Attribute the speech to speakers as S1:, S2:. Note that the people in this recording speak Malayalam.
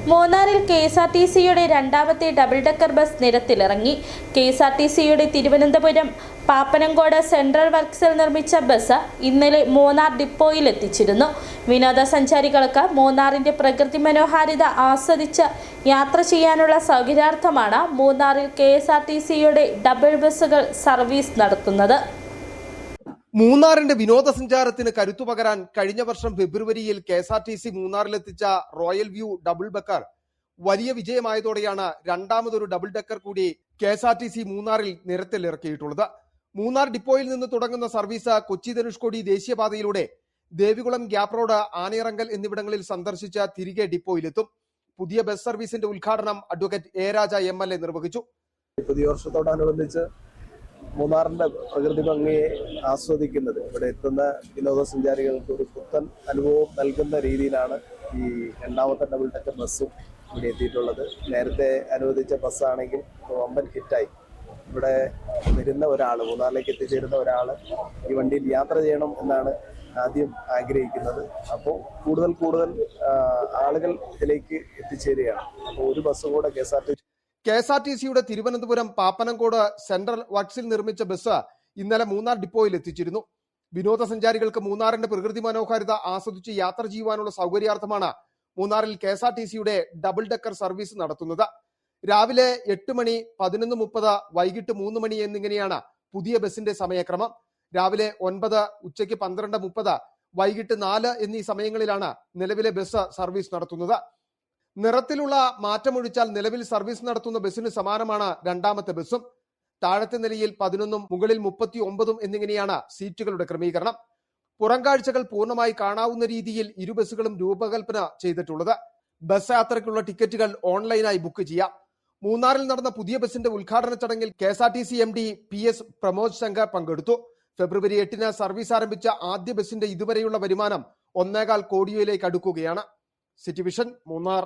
S1: മൂന്നാറിൽ KSRTCയുടെ രണ്ടാമത്തെ ഡബിൾ ഡെക്കർ ബസ് നിരത്തിലിറങ്ങി. KSRTCയുടെ തിരുവനന്തപുരം പാപ്പനംകോട് സെൻട്രൽ വർക്സിൽ നിർമ്മിച്ച ബസ് ഇന്നലെ മൂന്നാർ ഡിപ്പോയിൽ എത്തിച്ചിരുന്നു. വിനോദസഞ്ചാരികൾക്ക് മൂന്നാറിന്റെ പ്രകൃതി മനോഹാരിത ആസ്വദിച്ച് യാത്ര ചെയ്യാനുള്ള സൗകര്യാർത്ഥമാണ് മൂന്നാറിൽ KSRTCയുടെ ഡബിൾ ബസ്സുകൾ സർവീസ് നടത്തുന്നത്.
S2: മൂന്നാറിന്റെ വിനോദസഞ്ചാരത്തിന് കരുത്തുപകരാൻ കഴിഞ്ഞ വർഷം ഫെബ്രുവരിയിൽ KSRTC മൂന്നാറിലെത്തിച്ച റോയൽ വ്യൂ ഡബിൾ ഡെക്കർ വലിയ വിജയമായതോടെയാണ് രണ്ടാമതൊരു ഡബിൾ ഡെക്കർ കൂടി KSRTC മൂന്നാറിൽ നിരത്തിലിറക്കിയിട്ടുള്ളത്. മൂന്നാർ ഡിപ്പോയിൽ നിന്ന് തുടങ്ങുന്ന സർവീസ് കൊച്ചി ധനുഷ്കോടി ദേശീയപാതയിലൂടെ ദേവികുളം ഗ്യാപ് റോഡ്, ആനയിറങ്കൽ എന്നിവിടങ്ങളിൽ സന്ദർശിച്ച തിരികെ ഡിപ്പോയിലെത്തും. പുതിയ ബസ് സർവീസിന്റെ ഉദ്ഘാടനം അഡ്വക്കേറ്റ് എ രാജ MLA നിർവഹിച്ചു.
S3: പുതിയ വർഷത്തോടനുബന്ധിച്ച് മൂന്നാറിന്റെ പ്രകൃതി ഭംഗിയെ ആസ്വദിക്കുന്നത് ഇവിടെ എത്തുന്ന വിനോദസഞ്ചാരികൾക്ക് ഒരു പുത്തൻ അനുഭവം നൽകുന്ന രീതിയിലാണ് ഈ രണ്ടാമത്തെ ഡബിൾ ഡെക്കർ ബസ്സും ഇവിടെ എത്തിയിട്ടുള്ളത്. നേരത്തെ അനുവദിച്ച ബസ്സാണെങ്കിൽ വമ്പൻ ഹിറ്റായി. ഇവിടെ വരുന്ന ഒരാൾ, മൂന്നാറിലേക്ക് എത്തിച്ചേരുന്ന ഒരാൾ ഈ വണ്ടിയിൽ യാത്ര ചെയ്യണം എന്നാണ് ആദ്യം ആഗ്രഹിക്കുന്നത്. അപ്പോൾ കൂടുതൽ ആളുകൾ ഇതിലേക്ക് എത്തിച്ചേരുകയാണ്. അപ്പോൾ ഒരു ബസ്സും കൂടെ
S2: KSRTCയുടെ തിരുവനന്തപുരം പാപ്പനംകോട് സെൻട്രൽ വർക്സിൽ നിർമ്മിച്ച ബസ് ഇന്നലെ മൂന്നാർ ഡിപ്പോയിൽ എത്തിച്ചിരുന്നു. വിനോദസഞ്ചാരികൾക്ക് മൂന്നാറിന്റെ പ്രകൃതി മനോഹാരിത ആസ്വദിച്ച് യാത്ര ചെയ്യുവാനുള്ള സൗകര്യാർത്ഥമാണ് മൂന്നാറിൽ KSRTCയുടെ ഡബിൾ ഡെക്കർ സർവീസ് നടത്തുന്നത്. രാവിലെ 8 മണി, 11:30, വൈകിട്ട് 3 മണി എന്നിങ്ങനെയാണ് പുതിയ ബസിന്റെ സമയക്രമം. രാവിലെ 9, ഉച്ചയ്ക്ക് 12:30, വൈകിട്ട് 4 എന്നീ സമയങ്ങളിലാണ് നിലവിലെ ബസ് സർവീസ് നടത്തുന്നത്. നിറത്തിലുള്ള മാറ്റമൊഴിച്ചാൽ നിലവിൽ സർവീസ് നടത്തുന്ന ബസ്സിന് സമാനമാണ് രണ്ടാമത്തെ ബസ്സും. താഴത്തെ നിലയിൽ 11, മുകളിൽ 39 എന്നിങ്ങനെയാണ് സീറ്റുകളുടെ ക്രമീകരണം. പുറംകാഴ്ചകൾ പൂർണ്ണമായി കാണാവുന്ന രീതിയിൽ ഇരു ബസ്സുകളും രൂപകൽപ്പന ചെയ്തിട്ടുള്ളത്. ബസ് യാത്രയ്ക്കുള്ള ടിക്കറ്റുകൾ ഓൺലൈനായി ബുക്ക് ചെയ്യാം. മൂന്നാറിൽ നടന്ന പുതിയ ബസിന്റെ ഉദ്ഘാടന ചടങ്ങിൽ KSRTC MD PS Pramod Shankar പങ്കെടുത്തു. ഫെബ്രുവരി 8-ന് സർവീസ് ആരംഭിച്ച ആദ്യ ബസിന്റെ ഇതുവരെയുള്ള വരുമാനം 1.25 കോടിയിലേക്ക് അടുക്കുകയാണ്. City vision, Munnar.